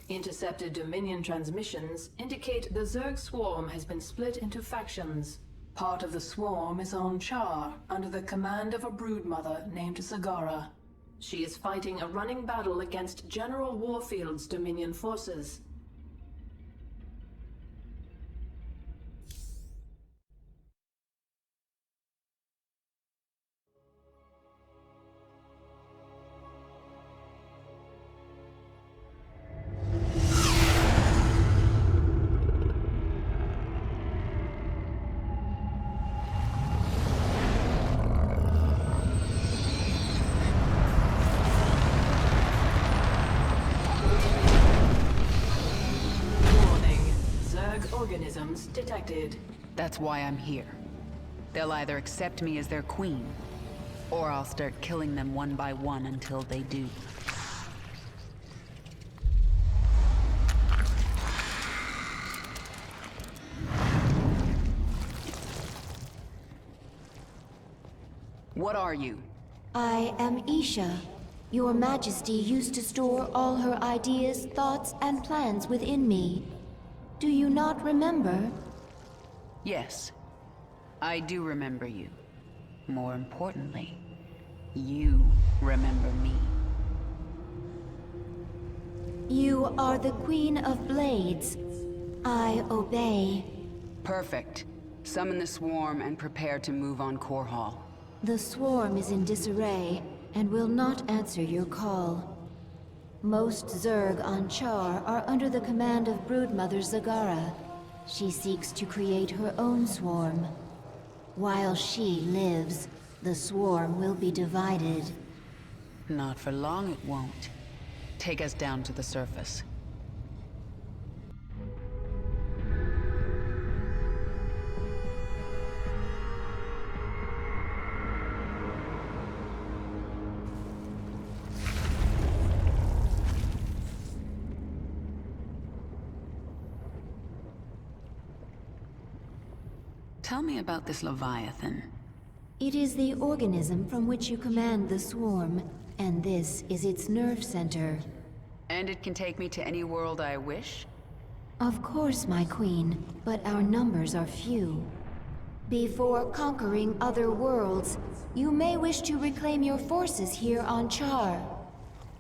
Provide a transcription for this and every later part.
Intercepted Dominion transmissions indicate the Zerg swarm has been split into factions. Part of the swarm is on Char, under the command of a broodmother named Zagara. She is fighting a running battle against General Warfield's Dominion forces. Organisms detected. That's why I'm here. They'll either accept me as their queen, or I'll start killing them one by one until they do. What are you? I am Isha. Your Majesty used to store all her ideas, thoughts, and plans within me. Do you not remember? Yes, I do remember you. More importantly, you remember me. You are the Queen of Blades. I obey. Perfect. Summon the swarm and prepare to move on Core Hall. The swarm is in disarray and will not answer your call. Most Zerg on Char are under the command of Broodmother Zagara. She seeks to create her own swarm. While she lives, the swarm will be divided. Not for long it won't. Take us down to the surface. Tell me about this Leviathan. It is the organism from which you command the swarm, and this is its nerve center. And it can take me to any world I wish? Of course, my queen, but our numbers are few. Before conquering other worlds, you may wish to reclaim your forces here on Char.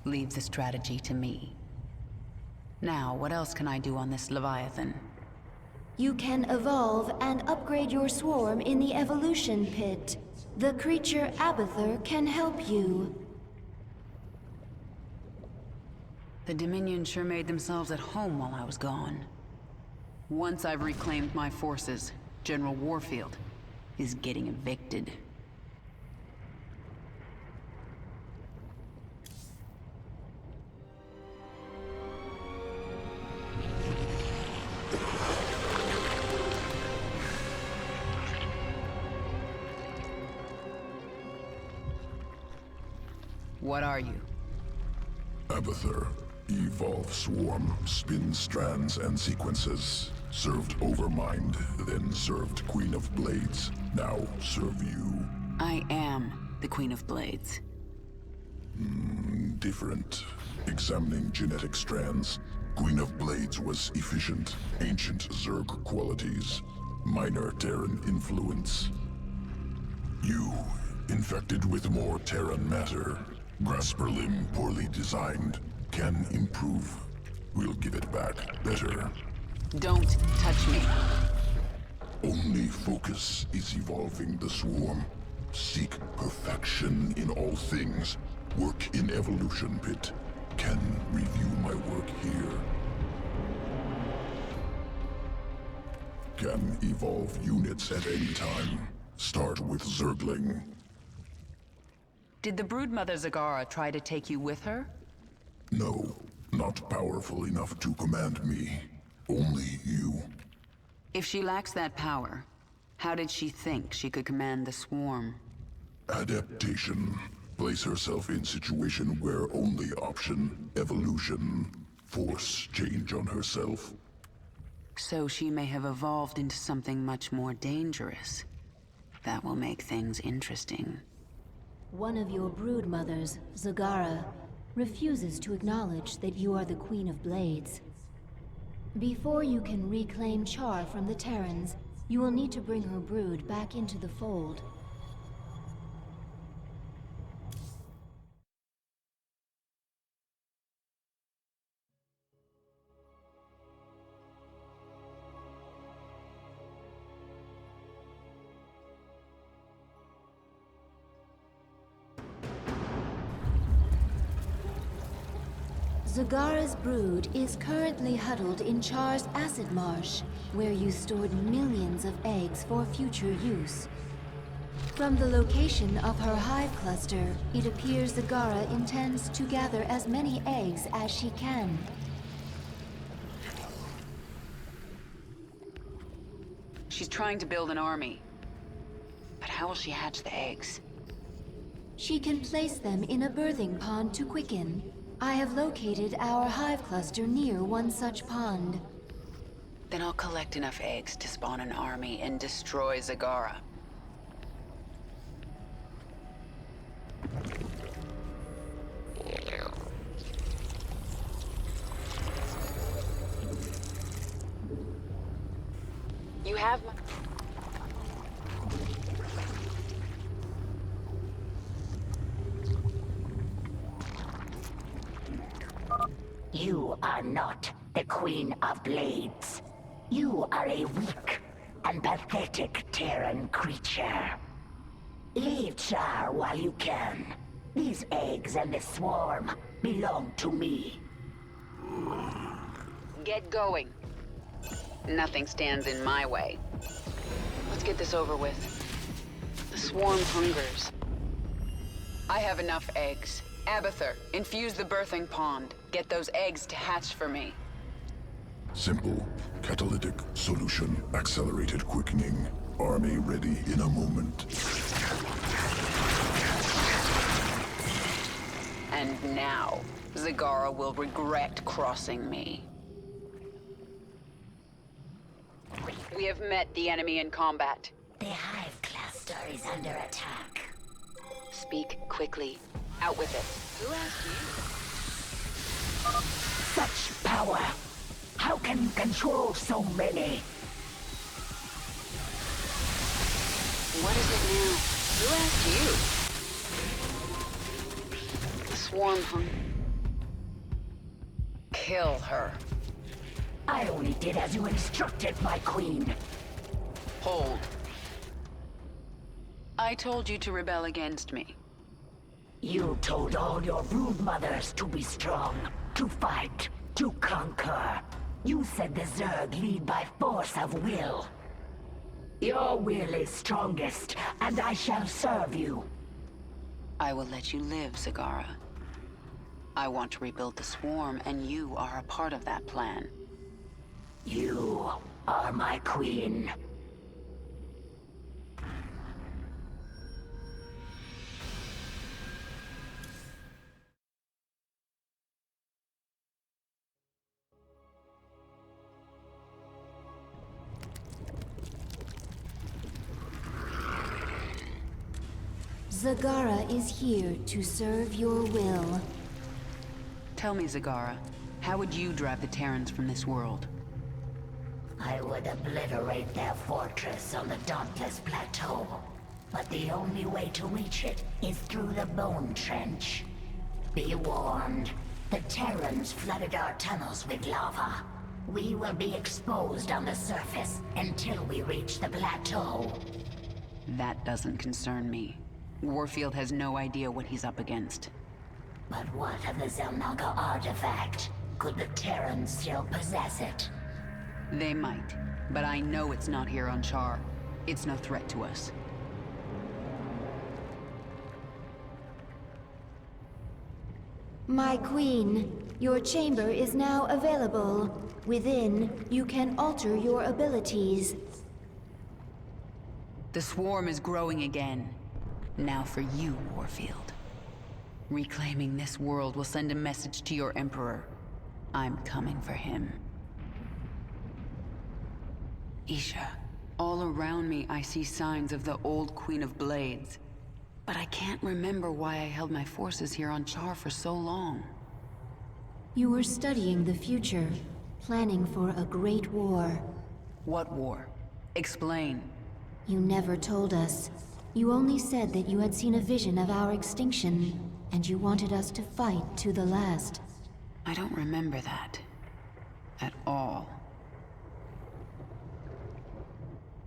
Leave the strategy to me. Now, what else can I do on this Leviathan? You can evolve and upgrade your swarm in the evolution pit. The creature Abathur can help you. The Dominion sure made themselves at home while I was gone. Once I've reclaimed my forces, General Warfield is getting evicted. What are you? Abathur. Evolve swarm, spin strands and sequences. Served Overmind, then served Queen of Blades. Now serve you. I am the Queen of Blades. Different. Examining genetic strands. Queen of Blades was efficient, ancient Zerg qualities. Minor Terran influence. You, infected with more Terran matter. Grasper limb poorly designed. Can improve. We'll give it back better. Don't touch me. Only focus is evolving the swarm. Seek perfection in all things. Work in evolution pit. Can review my work here. Can evolve units at any time. Start with Zergling. Did the Broodmother Zagara try to take you with her? No, not powerful enough to command me. Only you. If she lacks that power, how did she think she could command the swarm? Adaptation. Place herself in situation where only option, evolution. Force change on herself. So she may have evolved into something much more dangerous. That will make things interesting. One of your brood mothers, Zagara, refuses to acknowledge that you are the Queen of Blades. Before you can reclaim Char from the Terrans, you will need to bring her brood back into the fold. Zagara's brood is currently huddled in Char's acid marsh, where you stored millions of eggs for future use. From the location of her hive cluster, it appears Zagara intends to gather as many eggs as she can. She's trying to build an army. But how will she hatch the eggs? She can place them in a birthing pond to quicken. I have located our hive cluster near one such pond. Then I'll collect enough eggs to spawn an army and destroy Zagara. You have my... You are not the Queen of Blades. You are a weak and pathetic Terran creature. Leave Char while you can. These eggs and the swarm belong to me. Get going. Nothing stands in my way. Let's get this over with. The swarm hungers. I have enough eggs. Abathur, infuse the birthing pond. Get those eggs to hatch for me. Simple. Catalytic solution. Accelerated quickening. Army ready in a moment. And now, Zagara will regret crossing me. We have met the enemy in combat. The hive cluster is under attack. Speak quickly. Out with it. Who asked you? Such power! How can you control so many? What is it now? Who asked you? The swarm Kill her. I only did as you instructed, my queen. Hold. I told you to rebel against me. You told all your brood mothers to be strong, to fight, to conquer. You said the Zerg lead by force of will. Your will is strongest, and I shall serve you. I will let you live, Zagara. I want to rebuild the swarm, and you are a part of that plan. You are my queen. Zagara is here to serve your will. Tell me, Zagara, how would you drive the Terrans from this world? I would obliterate their fortress on the Dauntless Plateau. But the only way to reach it is through the Bone Trench. Be warned, the Terrans flooded our tunnels with lava. We will be exposed on the surface until we reach the plateau. That doesn't concern me. Warfield has no idea what he's up against. But what of the Zelnaga artifact? Could the Terrans still possess it? They might, but I know it's not here on Char. It's no threat to us. My queen, your chamber is now available. Within, you can alter your abilities. The swarm is growing again. Now for you, Warfield. Reclaiming this world will send a message to your Emperor. I'm coming for him. Isha, all around me I see signs of the old Queen of Blades. But I can't remember why I held my forces here on Char for so long. You were studying the future, planning for a great war. What war? Explain. You never told us. You only said that you had seen a vision of our extinction, and you wanted us to fight to the last. I don't remember that. At all.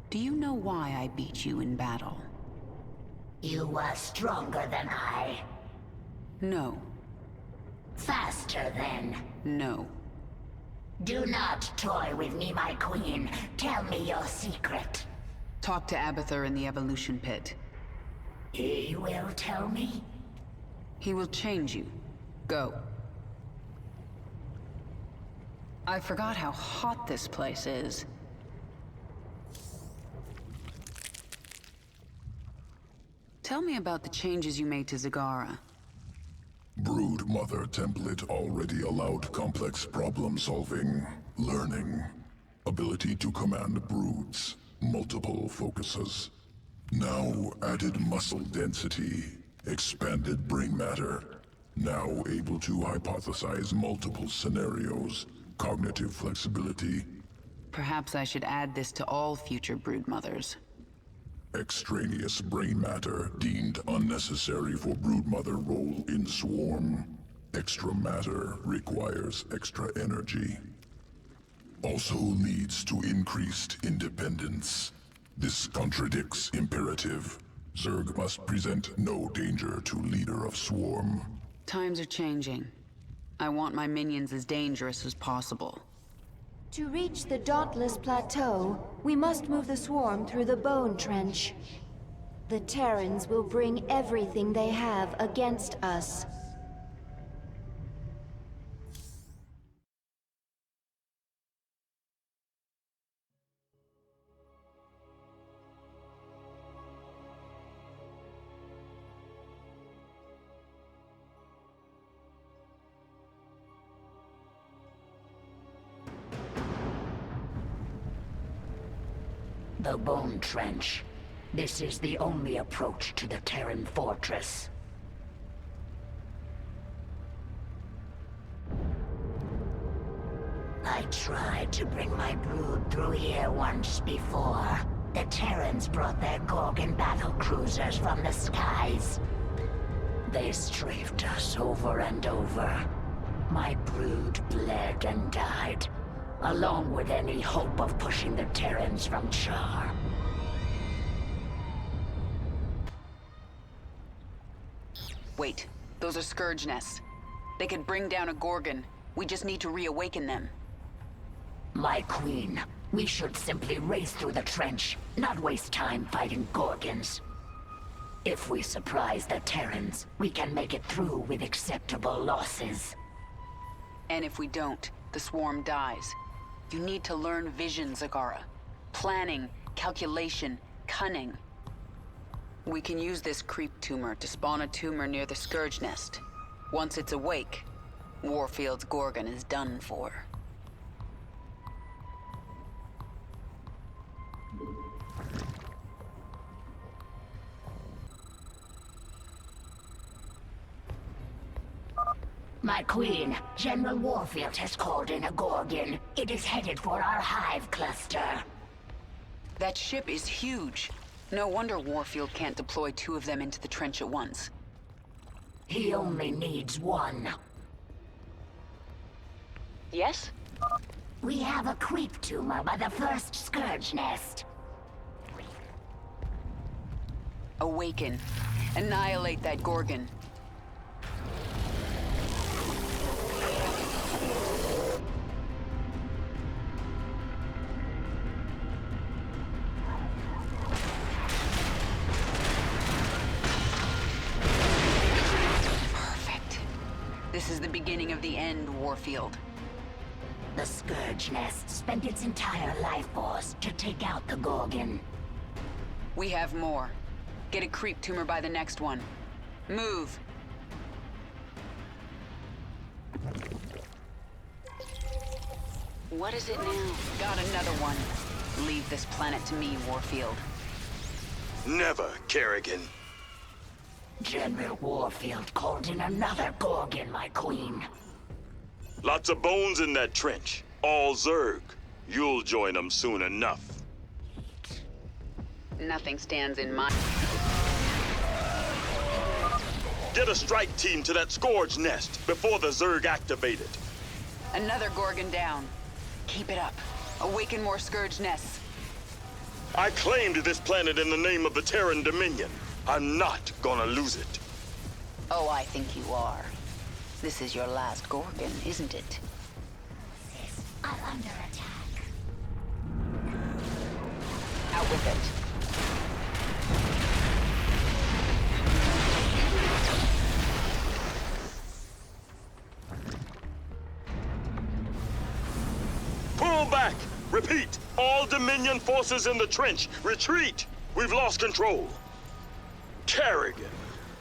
Do you know why I beat you in battle? You were stronger than I. No. Faster than. No. Do not toy with me, my queen. Tell me your secret. Talk to Abathur in the evolution pit. He will tell me? He will change you. Go. I forgot how hot this place is. Tell me about the changes you made to Zagara. Brood Mother template already allowed complex problem-solving, learning, ability to command broods, multiple focuses. Now added muscle density, expanded brain matter, now able to hypothesize multiple scenarios, cognitive flexibility. Perhaps I should add this to all future brood mothers. Extraneous brain matter deemed unnecessary for broodmother role in swarm. Extra matter requires extra energy. Also leads to increased independence. This contradicts imperative. Zerg must present no danger to leader of swarm. Times are changing. I want my minions as dangerous as possible. To reach the Dauntless Plateau, we must move the swarm through the Bone Trench. The Terrans will bring everything they have against us. The Bone Trench. This is the only approach to the Terran fortress. I tried to bring my brood through here once before. The Terrans brought their Gorgon battlecruisers from the skies. They strafed us over and over. My brood bled and died, along with any hope of pushing the Terrans from Char. Wait, those are Scourge nests. They could bring down a Gorgon. We just need to reawaken them. My queen, we should simply race through the trench, not waste time fighting Gorgons. If we surprise the Terrans, we can make it through with acceptable losses. And if we don't, the swarm dies. You need to learn vision, Zagara. Planning, calculation, cunning. We can use this creep tumor to spawn a tumor near the Scourge nest. Once it's awake, Warfield's Gorgon is done for. My queen, General Warfield has called in a Gorgon. It is headed for our hive cluster. That ship is huge. No wonder Warfield can't deploy 2 of them into the trench at once. He only needs one. Yes? We have a creep tumor by the first Scourge nest. Awaken. Annihilate that Gorgon. This is the beginning of the end, Warfield. The Scourge nest spent its entire life force to take out the Gorgon. We have more. Get a creep tumor by the next one. Move! What is it now? Got another one. Leave this planet to me, Warfield. Never, Kerrigan. General Warfield called in another Gorgon, my queen. Lots of bones in that trench. All Zerg. You'll join them soon enough. Nothing stands in my... Get a strike team to that Scourge nest before the Zerg activate it. Another Gorgon down. Keep it up. Awaken more Scourge nests. I claimed this planet in the name of the Terran Dominion. I'm not gonna lose it. Oh, I think you are. This is your last Gorgon, isn't it? Sis are under attack. Out with it. Pull back! Repeat! All Dominion forces in the trench, retreat! We've lost control. Kerrigan,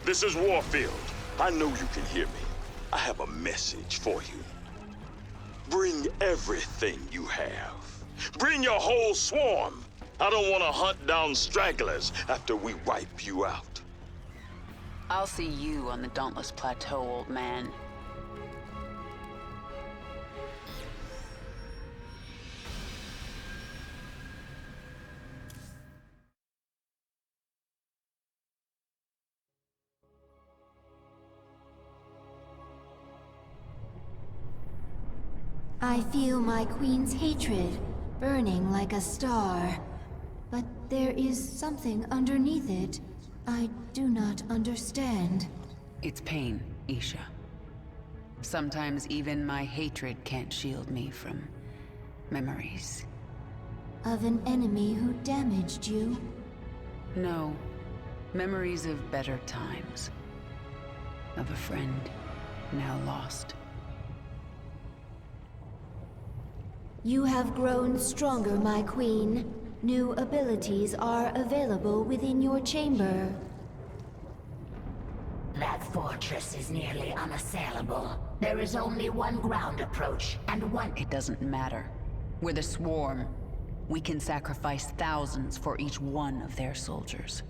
this is Warfield. I know you can hear me. I have a message for you. Bring everything you have. Bring your whole swarm. I don't want to hunt down stragglers after we wipe you out. I'll see you on the Dauntless Plateau, old man. I feel my queen's hatred, burning like a star. But there is something underneath it I do not understand. It's pain, Isha. Sometimes even my hatred can't shield me from memories. Of an enemy who damaged you? No. Memories of better times. Of a friend now lost. You have grown stronger, my queen. New abilities are available within your chamber. That fortress is nearly unassailable. There is only one ground approach, and one... It doesn't matter. We're the Swarm. We can sacrifice thousands for each one of their soldiers.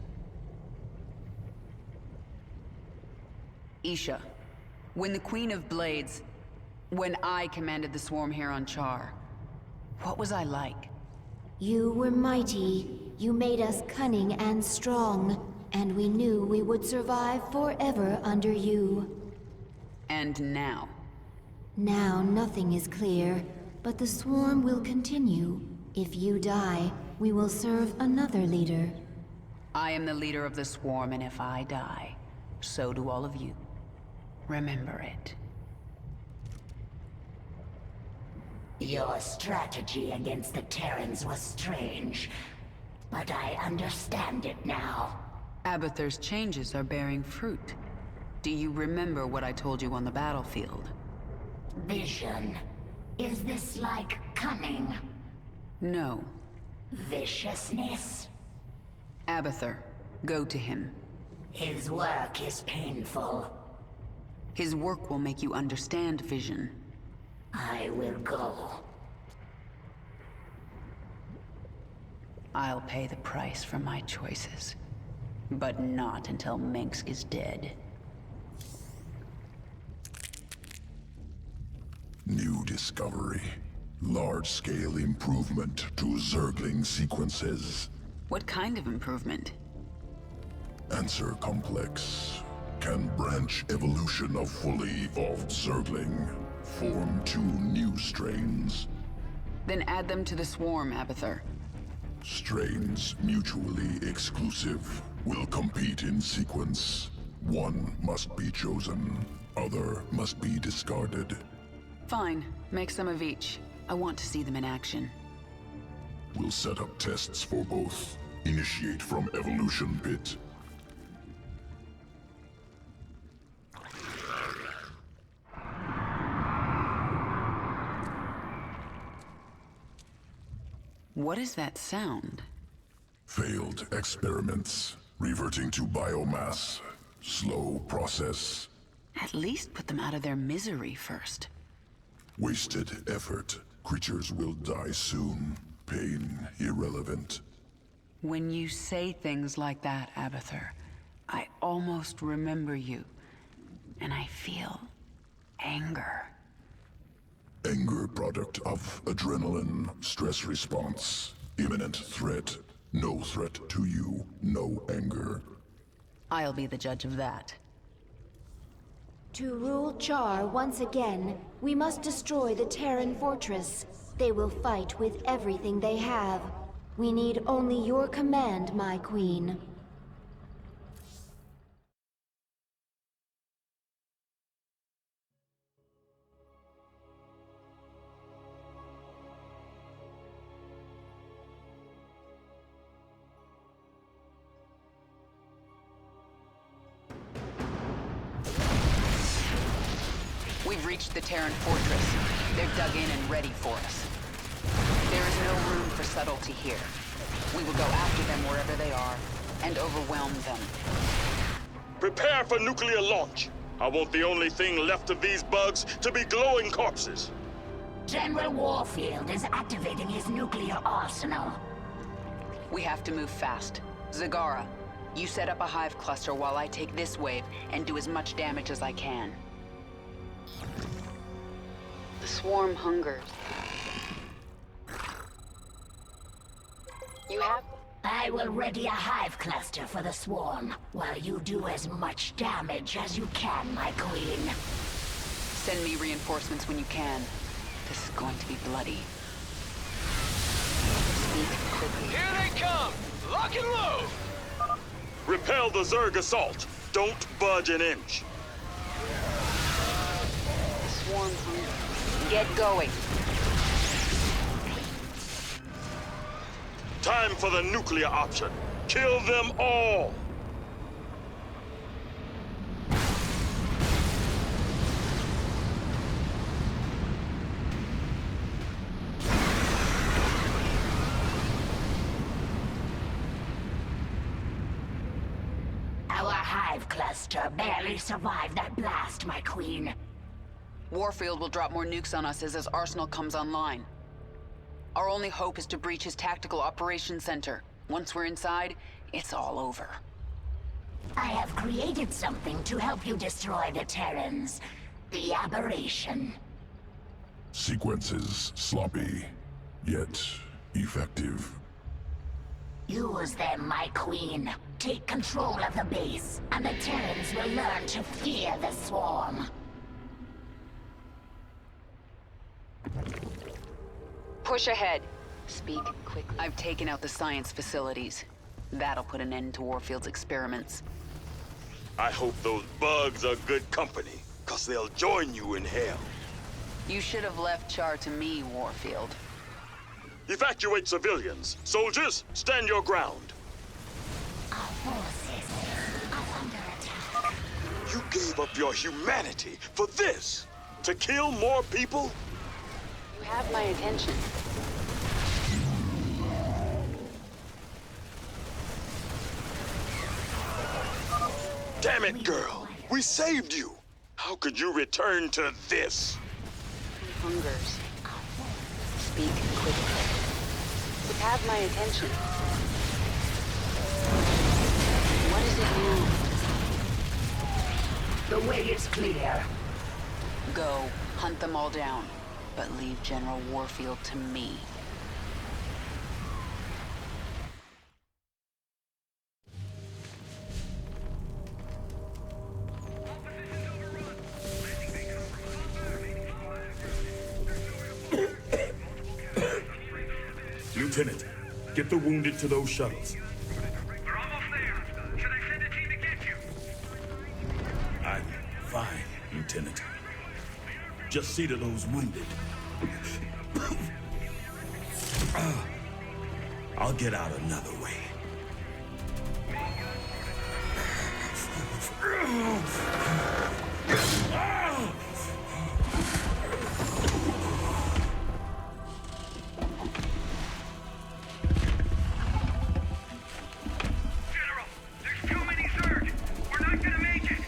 Isha, when the Queen of Blades... When I commanded the Swarm here on Char, what was I like? You were mighty. You made us cunning and strong. And we knew we would survive forever under you. And now? Now nothing is clear, but the Swarm will continue. If you die, we will serve another leader. I am the leader of the Swarm, and if I die, so do all of you. Remember it. Your strategy against the Terrans was strange, but I understand it now. Abathur's changes are bearing fruit. Do you remember what I told you on the battlefield? Vision. Is this like cunning? No. Viciousness? Abathur, go to him. His work is painful. His work will make you understand Vision. I will go. I'll pay the price for my choices. But not until Mengsk is dead. New discovery. Large-scale improvement to Zergling sequences. What kind of improvement? Answer complex. Can branch evolution of fully evolved Zergling. Form 2 new strains. Then add them to the Swarm, Abathur. Strains mutually exclusive. Will compete in sequence. One must be chosen. Other must be discarded. Fine. Make some of each. I want to see them in action. We'll set up tests for both. Initiate from Evolution Pit. What is that sound? Failed experiments. Reverting to biomass. Slow process. At least put them out of their misery first. Wasted effort. Creatures will die soon. Pain irrelevant. When you say things like that, Abathur, I almost remember you, and I feel anger. Anger product of adrenaline, stress response, imminent threat. No threat to you, no anger. I'll be the judge of that. To rule Char once again, we must destroy the Terran fortress. They will fight with everything they have. We need only your command, my queen. We've reached the Terran fortress. They're dug in and ready for us. There is no room for subtlety here. We will go after them wherever they are, and overwhelm them. Prepare for nuclear launch. I want the only thing left of these bugs to be glowing corpses. General Warfield is activating his nuclear arsenal. We have to move fast. Zagara, you set up a hive cluster while I take this wave and do as much damage as I can. The swarm hungers. You have... I will ready a hive cluster for the swarm, while you do as much damage as you can, my queen. Send me reinforcements when you can. This is going to be bloody. Speak quickly. Here they come! Lock and load! Repel the Zerg assault. Don't budge an inch. The swarm hungers. Get going. Time for the nuclear option. Kill them all! Our hive cluster barely survived that blast, my queen. Warfield will drop more nukes on us as his arsenal comes online. Our only hope is to breach his tactical operations center. Once we're inside, it's all over. I have created something to help you destroy the Terrans. The aberration. Sequences sloppy, yet effective. Use them, my queen. Take control of the base, and the Terrans will learn to fear the swarm. Push ahead. Speak quickly. I've taken out the science facilities. That'll put an end to Warfield's experiments. I hope those bugs are good company, 'cause they'll join you in hell. You should have left Char to me, Warfield. Evacuate civilians. Soldiers, stand your ground. Our forces are under attack. You gave up your humanity for this? To kill more people? You have my attention. Damn it, girl. We saved you. How could you return to this? Hungers. Speak quickly. You have my attention. What is it now? The way is clear. Go, hunt them all down, but leave General Warfield to me. Lieutenant, get the wounded to those shuttles. We're almost there. Should I send a team to get you? I'm fine, Lieutenant. Just see to those wounded. I'll get out another way. General, there's too many Zerg. We're not gonna make it.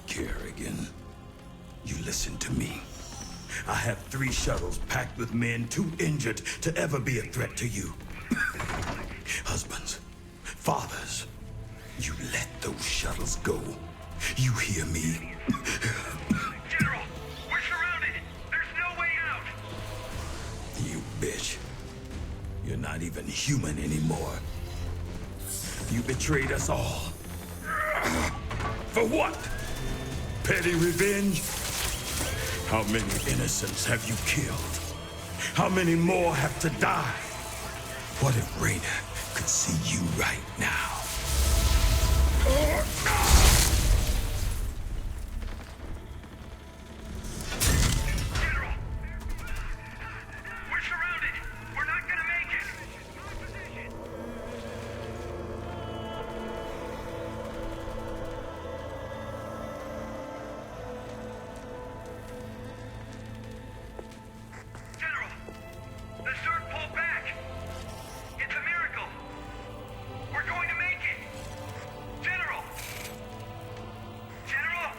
Kerrigan, you listen to me. 3 shuttles packed with men too injured to ever be a threat to you. Husbands, fathers, you let those shuttles go. You hear me? General, we're surrounded. There's no way out. You bitch. You're not even human anymore. You betrayed us all. For what? Petty revenge? How many innocents have you killed? How many more have to die? What if Raynor could see you right now? General, we're surrounded. We're not gonna make it. General, the Zerg pulled back. It's a miracle. We're going to make it. General! General!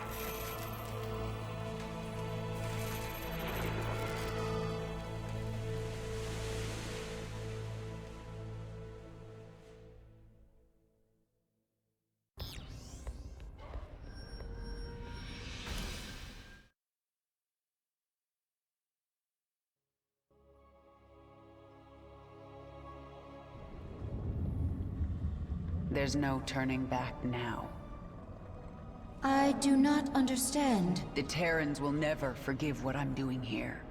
There's no turning back now. I do not understand. The Terrans will never forgive what I'm doing here.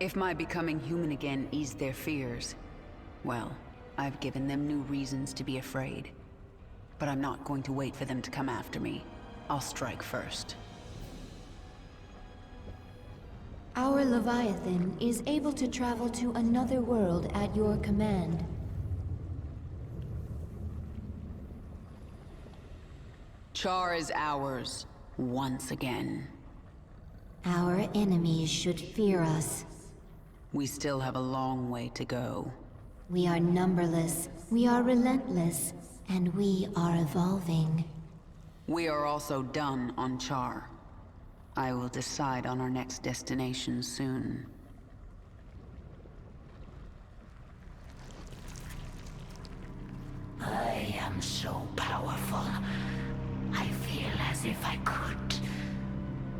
If my becoming human again eased their fears, well, I've given them new reasons to be afraid. But I'm not going to wait for them to come after me. I'll strike first. Our Leviathan is able to travel to another world at your command. Char is ours, once again. Our enemies should fear us. We still have a long way to go. We are numberless, we are relentless, and we are evolving. We are also done on Char. I will decide on our next destination soon. I am so powerful. I feel as if I could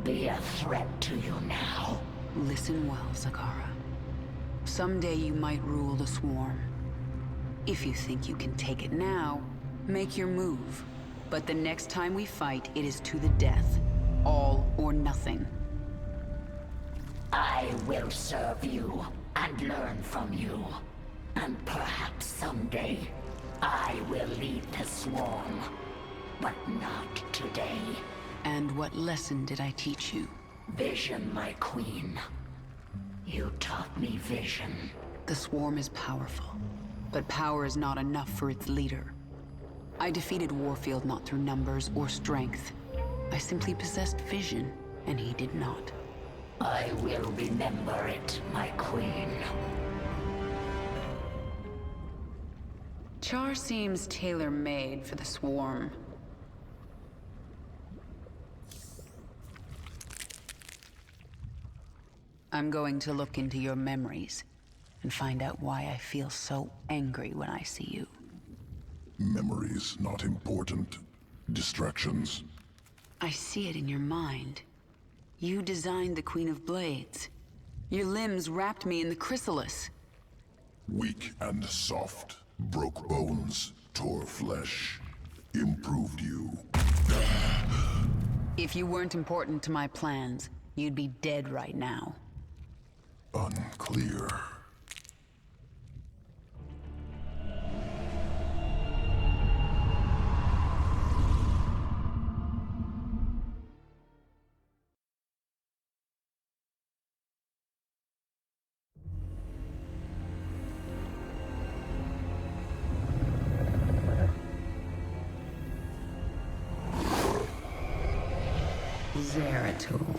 be a threat to you now. Listen well, Zagara. Someday you might rule the Swarm. If you think you can take it now, make your move. But the next time we fight, it is to the death. All or nothing. I will serve you and learn from you. And perhaps someday, I will lead the Swarm. But not today. And what lesson did I teach you? Vision, my queen. You taught me vision. The Swarm is powerful, but power is not enough for its leader. I defeated Warfield not through numbers or strength. I simply possessed vision, and he did not. I will remember it, my queen. Char seems tailor-made for the Swarm. I'm going to look into your memories and find out why I feel so angry when I see you. Memories not important. Distractions. I see it in your mind. You designed the Queen of Blades. Your limbs wrapped me in the chrysalis. Weak and soft. Broke bones. Tore flesh. Improved you. If you weren't important to my plans, you'd be dead right now. Unclear. Zeratul.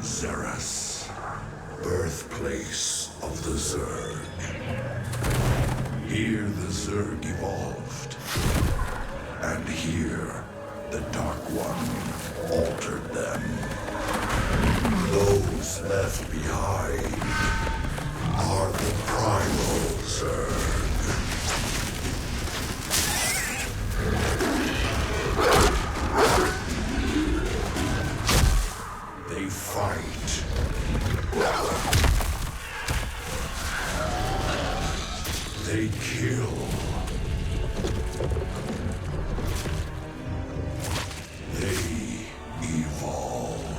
Zerus, birthplace of the Zerg. Here the Zerg evolved, and here the Dark One altered them. Those left behind are the primal Zerg. They fight. They kill. They evolve.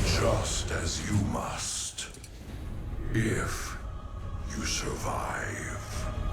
Just as you must, if you survive.